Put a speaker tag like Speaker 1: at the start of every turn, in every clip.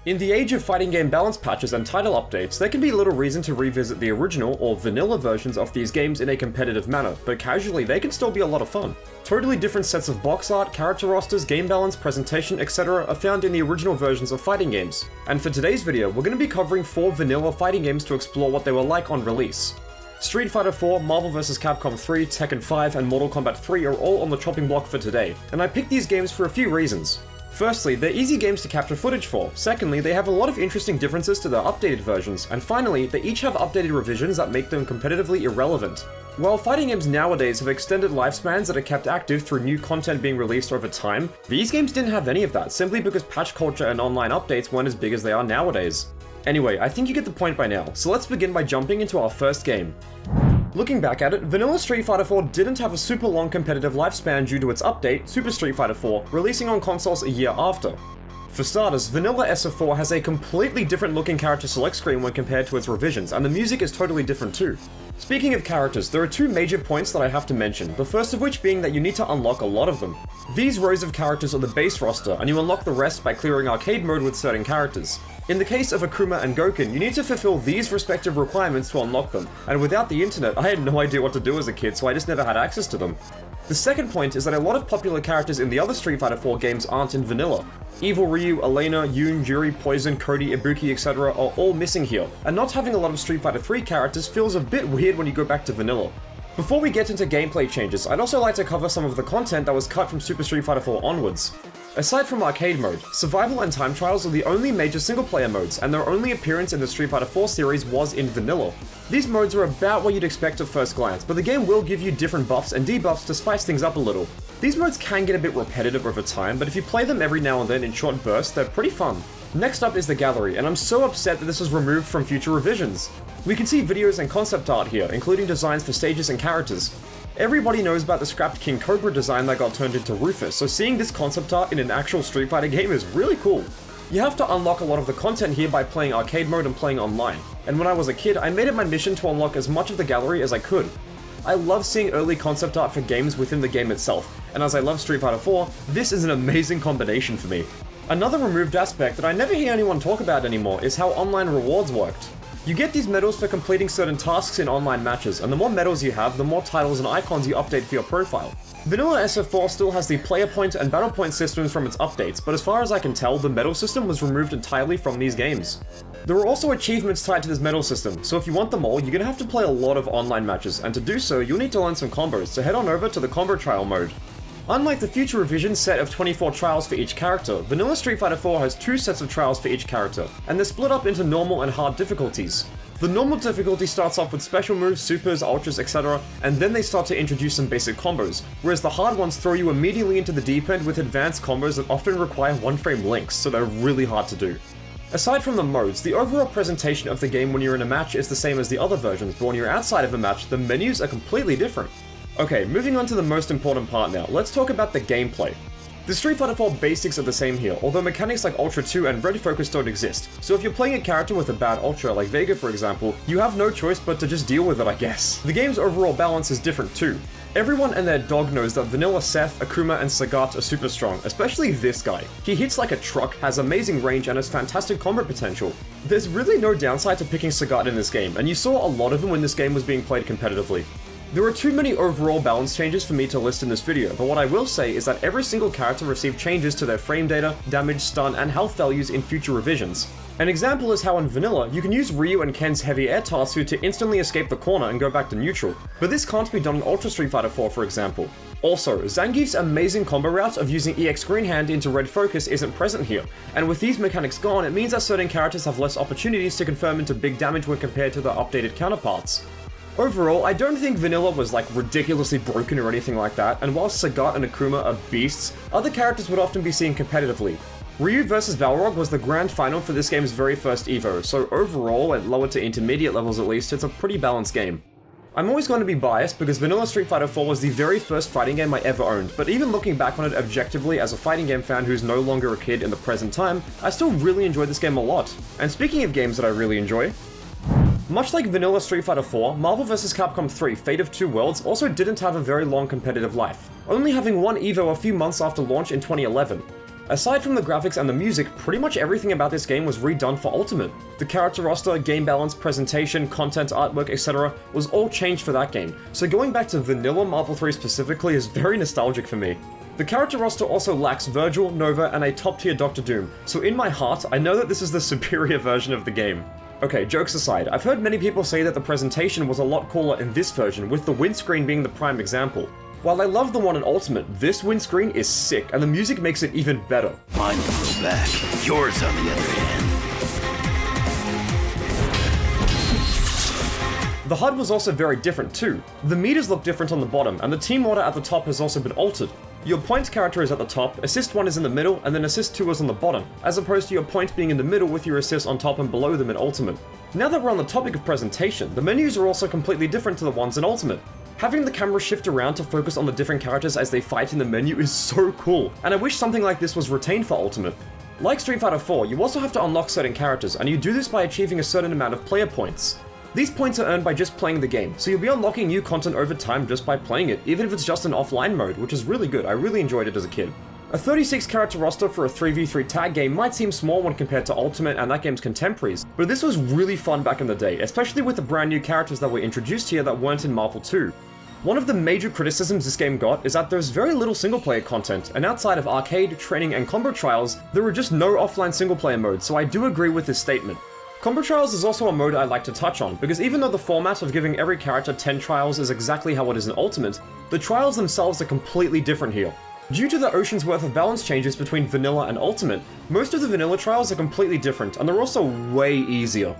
Speaker 1: In the age of fighting game balance patches and title updates, there can be little reason to revisit the original or vanilla versions of these games in a competitive manner, but casually they can still be a lot of fun. Totally different sets of box art, character rosters, game balance, presentation, etc. are found in the original versions of fighting games. And for today's video, we're going to be covering 4 vanilla fighting games to explore what they were like on release. Street Fighter 4, Marvel vs. Capcom 3, Tekken 5, and Mortal Kombat 3 are all on the chopping block for today, and I picked these games for a few reasons. Firstly, they're easy games to capture footage for. Secondly, they have a lot of interesting differences to their updated versions. And finally, they each have updated revisions that make them competitively irrelevant. While fighting games nowadays have extended lifespans that are kept active through new content being released over time, these games didn't have any of that, simply because patch culture and online updates weren't as big as they are nowadays. Anyway, I think you get the point by now, so let's begin by jumping into our first game. Looking back at it, vanilla Street Fighter 4 didn't have a super long competitive lifespan due to its update, Super Street Fighter 4, releasing on consoles a year after. For starters, vanilla SF4 has a completely different looking character select screen when compared to its revisions, and the music is totally different too. Speaking of characters, there are 2 major points that I have to mention, the first of which being that you need to unlock a lot of them. These rows of characters are the base roster, and you unlock the rest by clearing arcade mode with certain characters. In the case of Akuma and Goken, you need to fulfill these respective requirements to unlock them, and without the internet, I had no idea what to do as a kid, so I just never had access to them. The second point is that a lot of popular characters in the other Street Fighter 4 games aren't in vanilla. Evil Ryu, Elena, Yoon, Yuri, Poison, Cody, Ibuki, etc. are all missing here, and not having a lot of Street Fighter 3 characters feels a bit weird when you go back to vanilla. Before we get into gameplay changes, I'd also like to cover some of the content that was cut from Super Street Fighter 4 onwards. Aside from arcade mode, survival and time trials are the only major single-player modes, and their only appearance in the Street Fighter 4 series was in vanilla. These modes are about what you'd expect at first glance, but the game will give you different buffs and debuffs to spice things up a little. These modes can get a bit repetitive over time, but if you play them every now and then in short bursts, they're pretty fun. Next up is the gallery, and I'm so upset that this was removed from future revisions. We can see videos and concept art here, including designs for stages and characters. Everybody knows about the scrapped King Cobra design that got turned into Rufus, so seeing this concept art in an actual Street Fighter game is really cool. You have to unlock a lot of the content here by playing arcade mode and playing online, and when I was a kid, I made it my mission to unlock as much of the gallery as I could. I love seeing early concept art for games within the game itself, and as I love Street Fighter 4, this is an amazing combination for me. Another removed aspect that I never hear anyone talk about anymore is how online rewards worked. You get these medals for completing certain tasks in online matches, and the more medals you have, the more titles and icons you update for your profile. Vanilla SF4 still has the player point and battle point systems from its updates, but as far as I can tell, the medal system was removed entirely from these games. There are also achievements tied to this medal system, so if you want them all, you're gonna have to play a lot of online matches, and to do so, you'll need to learn some combos, so head on over to the combo trial mode. Unlike the future revision set of 24 trials for each character, vanilla Street Fighter 4 has 2 sets of trials for each character, and they're split up into normal and hard difficulties. The normal difficulty starts off with special moves, supers, ultras, etc., and then they start to introduce some basic combos, whereas the hard ones throw you immediately into the deep end with advanced combos that often require one-frame links, so they're really hard to do. Aside from the modes, the overall presentation of the game when you're in a match is the same as the other versions, but when you're outside of a match, the menus are completely different. Okay, moving on to the most important part now, let's talk about the gameplay. The Street Fighter 4 basics are the same here, although mechanics like Ultra 2 and Red Focus don't exist, so if you're playing a character with a bad Ultra, like Vega for example, you have no choice but to just deal with it, I guess. The game's overall balance is different too. Everyone and their dog knows that vanilla Seth, Akuma, and Sagat are super strong, especially this guy. He hits like a truck, has amazing range, and has fantastic combat potential. There's really no downside to picking Sagat in this game, and you saw a lot of him when this game was being played competitively. There are too many overall balance changes for me to list in this video, but what I will say is that every single character received changes to their frame data, damage, stun, and health values in future revisions. An example is how in vanilla, you can use Ryu and Ken's heavy air Tatsu to instantly escape the corner and go back to neutral, but this can't be done in Ultra Street Fighter 4 for example. Also, Zangief's amazing combo route of using EX Green Hand into Red Focus isn't present here, and with these mechanics gone, it means that certain characters have less opportunities to confirm into big damage when compared to their updated counterparts. Overall, I don't think vanilla was like ridiculously broken or anything like that, and while Sagat and Akuma are beasts, other characters would often be seen competitively. Ryu vs Balrog was the grand final for this game's very first EVO, so overall, at lower to intermediate levels at least, it's a pretty balanced game. I'm always going to be biased because vanilla Street Fighter 4 was the very first fighting game I ever owned, but even looking back on it objectively as a fighting game fan who's no longer a kid in the present time, I still really enjoyed this game a lot. And speaking of games that I really enjoy, much like vanilla Street Fighter 4, Marvel vs. Capcom 3 Fate of Two Worlds also didn't have a very long competitive life, only having one EVO a few months after launch in 2011. Aside from the graphics and the music, pretty much everything about this game was redone for Ultimate. The character roster, game balance, presentation, content, artwork, etc. was all changed for that game, so going back to vanilla Marvel 3 specifically is very nostalgic for me. The character roster also lacks Virgil, Nova, and a top-tier Doctor Doom, so in my heart, I know that this is the superior version of the game. Okay, jokes aside, I've heard many people say that the presentation was a lot cooler in this version, with the windscreen being the prime example. While I love the one in Ultimate, this windscreen is sick, and the music makes it even better.
Speaker 2: Mine will grow back. Yours, on the other hand.
Speaker 1: The HUD was also very different too. The meters look different on the bottom, and the team order at the top has also been altered. Your point character is at the top, assist 1 is in the middle, and then assist 2 is on the bottom, as opposed to your point being in the middle with your assists on top and below them in Ultimate. Now that we're on the topic of presentation, the menus are also completely different to the ones in Ultimate. Having the camera shift around to focus on the different characters as they fight in the menu is so cool, and I wish something like this was retained for Ultimate. Like Street Fighter 4, you also have to unlock certain characters, and you do this by achieving a certain amount of player points. These points are earned by just playing the game, so you'll be unlocking new content over time just by playing it, even if it's just an offline mode, which is really good. I really enjoyed it as a kid. A 36 character roster for a 3v3 tag game might seem small when compared to Ultimate and that game's contemporaries, but this was really fun back in the day, especially with the brand new characters that were introduced here that weren't in Marvel 2. One of the major criticisms this game got is that there's very little single-player content, and outside of arcade, training, and combo trials, there are just no offline single-player modes, so I do agree with this statement. Combo trials is also a mode I'd like to touch on, because even though the format of giving every character 10 trials is exactly how it is in Ultimate, the trials themselves are completely different here. Due to the ocean's worth of balance changes between Vanilla and Ultimate, most of the Vanilla trials are completely different, and they're also way easier.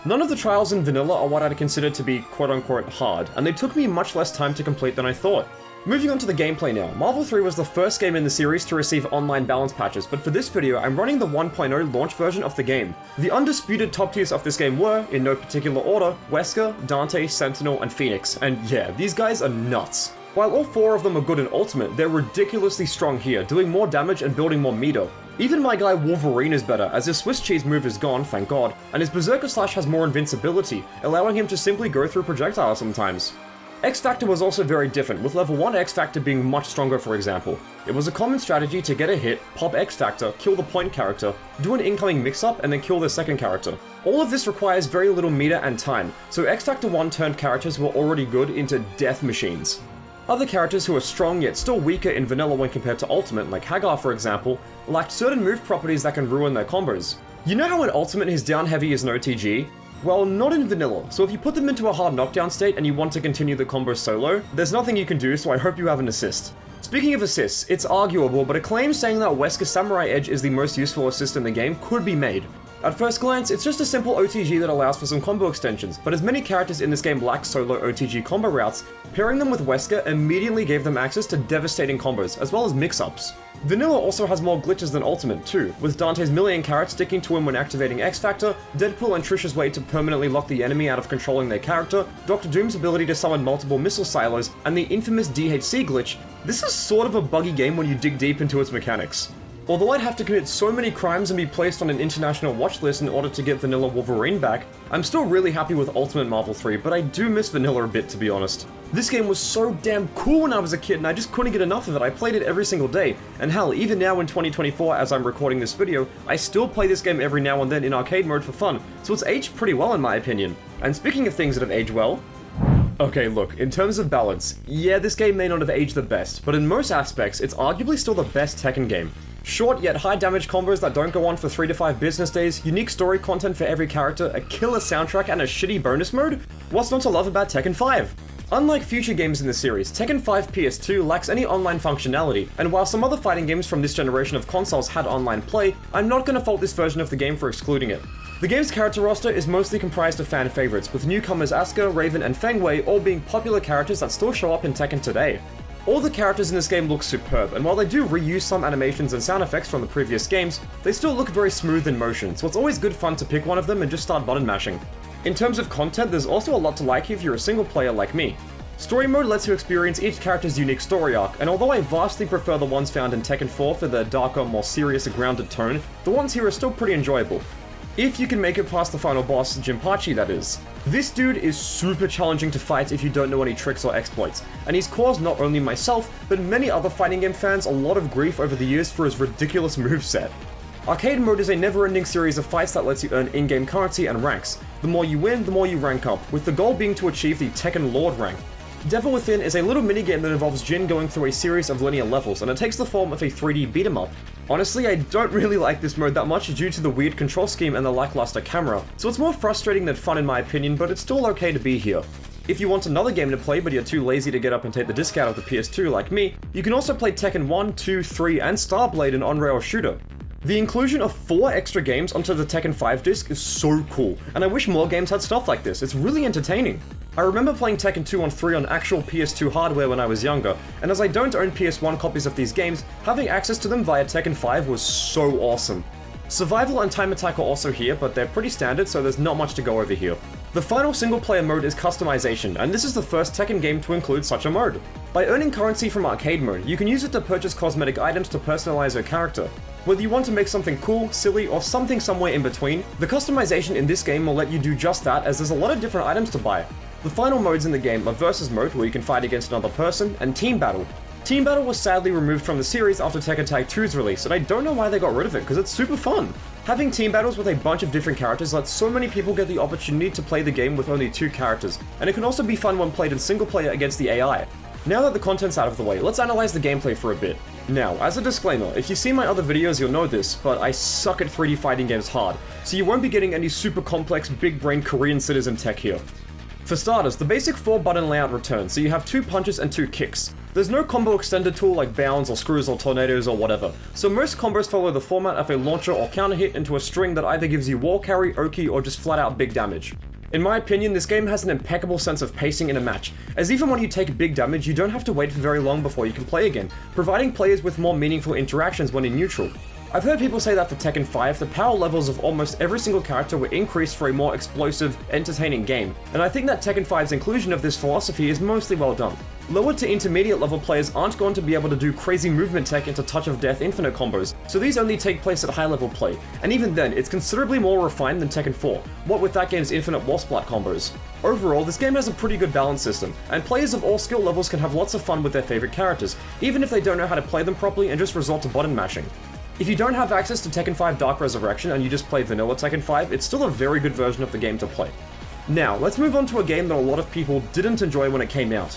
Speaker 1: None of the trials in Vanilla are what I'd consider to be quote-unquote hard, and they took me much less time to complete than I thought. Moving on to the gameplay now, Marvel 3 was the first game in the series to receive online balance patches, but for this video I'm running the 1.0 launch version of the game. The undisputed top tiers of this game were, in no particular order, Wesker, Dante, Sentinel, and Phoenix, and yeah, these guys are nuts. While all 4 of them are good in Ultimate, they're ridiculously strong here, doing more damage and building more meter. Even my guy Wolverine is better, as his Swiss cheese move is gone, thank god, and his Berserker Slash has more invincibility, allowing him to simply go through projectiles sometimes. X-Factor was also very different, with level 1 X-Factor being much stronger for example. It was a common strategy to get a hit, pop X-Factor, kill the point character, do an incoming mix-up, and then kill the second character. All of this requires very little meter and time, so X-Factor 1 turned characters who were already good into death machines. Other characters who are strong yet still weaker in Vanilla when compared to Ultimate, like Hagar for example, lacked certain move properties that can ruin their combos. You know how in Ultimate his down heavy is no TG? Well, not in Vanilla, so if you put them into a hard knockdown state and you want to continue the combo solo, there's nothing you can do, so I hope you have an assist. Speaking of assists, it's arguable, but a claim saying that Wesker's Samurai Edge is the most useful assist in the game could be made. At first glance, it's just a simple OTG that allows for some combo extensions, but as many characters in this game lack solo OTG combo routes, pairing them with Wesker immediately gave them access to devastating combos, as well as mix-ups. Vanilla also has more glitches than Ultimate too, with Dante's million carrots sticking to him when activating X-Factor, Deadpool and Trish's way to permanently lock the enemy out of controlling their character, Dr. Doom's ability to summon multiple missile silos, and the infamous DHC glitch. This is sort of a buggy game when you dig deep into its mechanics. Although I'd have to commit so many crimes and be placed on an international watch list in order to get Vanilla Wolverine back, I'm still really happy with Ultimate Marvel 3, but I do miss Vanilla a bit to be honest. This game was so damn cool when I was a kid and I just couldn't get enough of it. I played it every single day, and hell, even now in 2024 as I'm recording this video, I still play this game every now and then in arcade mode for fun, so it's aged pretty well in my opinion. And speaking of things that have aged well, okay, look, in terms of balance, yeah, this game may not have aged the best, but in most aspects, it's arguably still the best Tekken game. Short yet high damage combos that don't go on for 3 to 5 business days, unique story content for every character, a killer soundtrack, and a shitty bonus mode? What's not to love about Tekken 5? Unlike future games in the series, Tekken 5 PS2 lacks any online functionality, and while some other fighting games from this generation of consoles had online play, I'm not gonna fault this version of the game for excluding it. The game's character roster is mostly comprised of fan favorites, with newcomers Asuka, Raven, and Feng Wei all being popular characters that still show up in Tekken today. All the characters in this game look superb, and while they do reuse some animations and sound effects from the previous games, they still look very smooth in motion, so it's always good fun to pick one of them and just start button mashing. In terms of content, there's also a lot to like if you're a single player like me. Story mode lets you experience each character's unique story arc, and although I vastly prefer the ones found in Tekken 4 for their darker, more serious, grounded tone, the ones here are still pretty enjoyable. If you can make it past the final boss, Jinpachi that is. This dude is super challenging to fight if you don't know any tricks or exploits, and he's caused not only myself, but many other fighting game fans a lot of grief over the years for his ridiculous moveset. Arcade mode is a never-ending series of fights that lets you earn in-game currency and ranks. The more you win, the more you rank up, with the goal being to achieve the Tekken Lord rank. Devil Within is a little minigame that involves Jin going through a series of linear levels, and it takes the form of a 3D beat-em-up. Honestly, I don't really like this mode that much due to the weird control scheme and the lackluster camera, so it's more frustrating than fun in my opinion, but it's still okay to be here. If you want another game to play but you're too lazy to get up and take the disc out of the PS2 like me, you can also play Tekken 1, 2, 3, and Starblade, an on-rail shooter. The inclusion of 4 extra games onto the Tekken 5 disc is so cool, and I wish more games had stuff like this. It's really entertaining. I remember playing Tekken 2 and 3 on actual PS2 hardware when I was younger, and as I don't own PS1 copies of these games, having access to them via Tekken 5 was so awesome. Survival and Time Attack are also here, but they're pretty standard, so there's not much to go over here. The final single-player mode is customization, and this is the first Tekken game to include such a mode. By earning currency from arcade mode, you can use it to purchase cosmetic items to personalize your character. Whether you want to make something cool, silly, or something somewhere in between, the customization in this game will let you do just that, as there's a lot of different items to buy. The final modes in the game are Versus Mode, where you can fight against another person, and Team Battle. Team Battle was sadly removed from the series after Tekken Tag 2's release, and I don't know why they got rid of it, because it's super fun. Having team battles with a bunch of different characters lets so many people get the opportunity to play the game with only 2 characters, and it can also be fun when played in single player against the AI. Now that the content's out of the way, let's analyze the gameplay for a bit. Now, as a disclaimer, if you've seen my other videos you'll know this, but I suck at 3D fighting games hard, so you won't be getting any super complex, big-brain Korean citizen tech here. For starters, the basic 4-button layout returns, so you have 2 punches and 2 kicks. There's no combo extender tool like bounds or screws or tornadoes or whatever, so most combos follow the format of a launcher or counter hit into a string that either gives you wall carry, oki, or just flat out big damage. In my opinion, this game has an impeccable sense of pacing in a match, as even when you take big damage, you don't have to wait for very long before you can play again, providing players with more meaningful interactions when in neutral. I've heard people say that for Tekken 5, the power levels of almost every single character were increased for a more explosive, entertaining game, and I think that Tekken 5's inclusion of this philosophy is mostly well done. Lower to intermediate level players aren't going to be able to do crazy movement tech into Touch of Death infinite combos, so these only take place at high level play, and even then, it's considerably more refined than Tekken 4, what with that game's infinite wall splat combos. Overall, this game has a pretty good balance system, and players of all skill levels can have lots of fun with their favorite characters, even if they don't know how to play them properly and just resort to button mashing. If you don't have access to Tekken 5 Dark Resurrection and you just play vanilla Tekken 5, it's still a very good version of the game to play. Now, let's move on to a game that a lot of people didn't enjoy when it came out.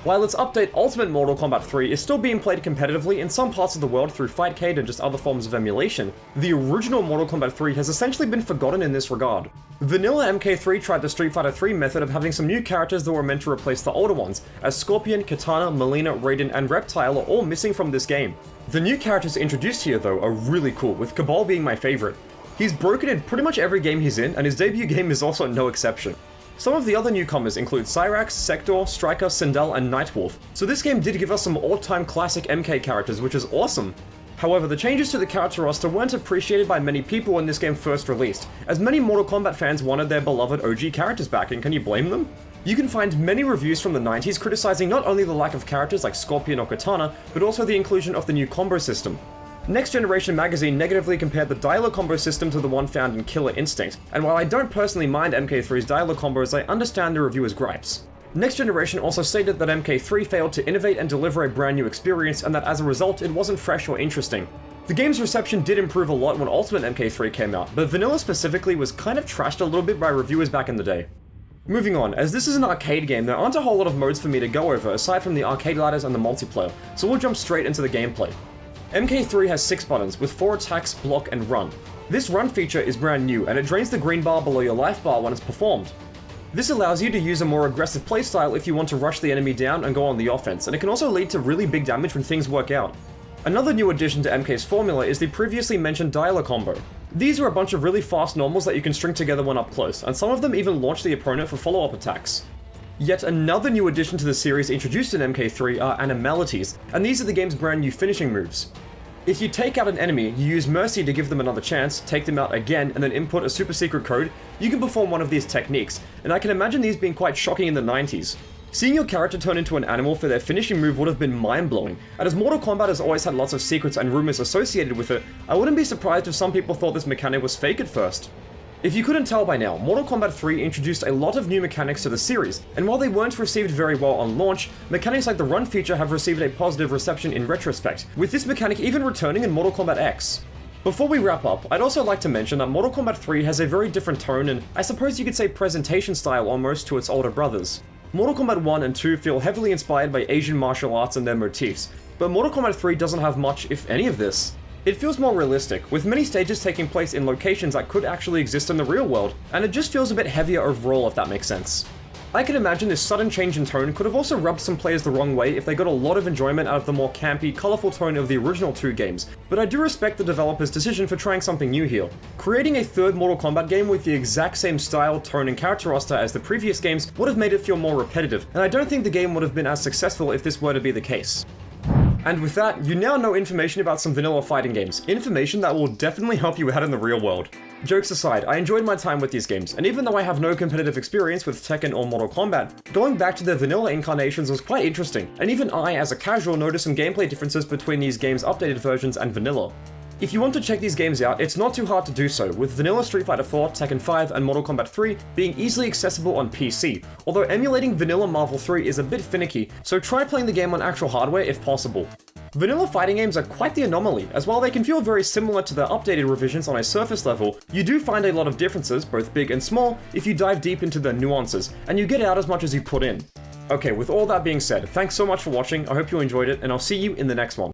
Speaker 1: While its update Ultimate Mortal Kombat 3 is still being played competitively in some parts of the world through Fightcade and just other forms of emulation, the original Mortal Kombat 3 has essentially been forgotten in this regard. Vanilla MK3 tried the Street Fighter 3 method of having some new characters that were meant to replace the older ones, as Scorpion, Kitana, Melina, Raiden, and Reptile are all missing from this game. The new characters introduced here though are really cool, with Cabal being my favorite. He's broken in pretty much every game he's in, and his debut game is also no exception. Some of the other newcomers include Cyrax, Sector, Striker, Sindel, and Nightwolf, so this game did give us some all-time classic MK characters, which is awesome. However, the changes to the character roster weren't appreciated by many people when this game first released, as many Mortal Kombat fans wanted their beloved OG characters back, and can you blame them? You can find many reviews from the 90s criticizing not only the lack of characters like Scorpion or Kitana, but also the inclusion of the new combo system. Next Generation magazine negatively compared the dialer combo system to the one found in Killer Instinct, and while I don't personally mind MK3's dialer combos, I understand the reviewers' gripes. Next Generation also stated that MK3 failed to innovate and deliver a brand new experience, and that as a result, it wasn't fresh or interesting. The game's reception did improve a lot when Ultimate MK3 came out, but Vanilla specifically was kind of trashed a little bit by reviewers back in the day. Moving on, as this is an arcade game, there aren't a whole lot of modes for me to go over aside from the arcade ladders and the multiplayer, so we'll jump straight into the gameplay. MK3 has 6 buttons, with 4 attacks, block, and run. This run feature is brand new, and it drains the green bar below your life bar when it's performed. This allows you to use a more aggressive playstyle if you want to rush the enemy down and go on the offense, and it can also lead to really big damage when things work out. Another new addition to MK's formula is the previously mentioned dialer combo. These are a bunch of really fast normals that you can string together when up close, and some of them even launch the opponent for follow-up attacks. Yet another new addition to the series introduced in MK3 are Animalities, and these are the game's brand new finishing moves. If you take out an enemy, you use Mercy to give them another chance, take them out again, and then input a super secret code, you can perform one of these techniques, and I can imagine these being quite shocking in the 90s. Seeing your character turn into an animal for their finishing move would have been mind-blowing, and as Mortal Kombat has always had lots of secrets and rumors associated with it, I wouldn't be surprised if some people thought this mechanic was fake at first. If you couldn't tell by now, Mortal Kombat 3 introduced a lot of new mechanics to the series, and while they weren't received very well on launch, mechanics like the run feature have received a positive reception in retrospect, with this mechanic even returning in Mortal Kombat X. Before we wrap up, I'd also like to mention that Mortal Kombat 3 has a very different tone and, I suppose you could say, presentation style almost to its older brothers. Mortal Kombat 1 and 2 feel heavily inspired by Asian martial arts and their motifs, but Mortal Kombat 3 doesn't have much, if any of this. It feels more realistic, with many stages taking place in locations that could actually exist in the real world, and it just feels a bit heavier overall if that makes sense. I can imagine this sudden change in tone could have also rubbed some players the wrong way if they got a lot of enjoyment out of the more campy, colourful tone of the original two games, but I do respect the developers' decision for trying something new here. Creating a third Mortal Kombat game with the exact same style, tone, and character roster as the previous games would have made it feel more repetitive, and I don't think the game would have been as successful if this were to be the case. And with that, you now know information about some vanilla fighting games, information that will definitely help you out in the real world. Jokes aside, I enjoyed my time with these games, and even though I have no competitive experience with Tekken or Mortal Kombat, going back to their vanilla incarnations was quite interesting, and even I, as a casual, noticed some gameplay differences between these games' updated versions and vanilla. If you want to check these games out, it's not too hard to do so, with vanilla Street Fighter 4, Tekken 5, and Mortal Kombat 3 being easily accessible on PC, although emulating vanilla Marvel 3 is a bit finicky, so try playing the game on actual hardware if possible. Vanilla fighting games are quite the anomaly, as while they can feel very similar to their updated revisions on a surface level, you do find a lot of differences, both big and small, if you dive deep into the nuances, and you get out as much as you put in. Okay, with all that being said, thanks so much for watching, I hope you enjoyed it, and I'll see you in the next one.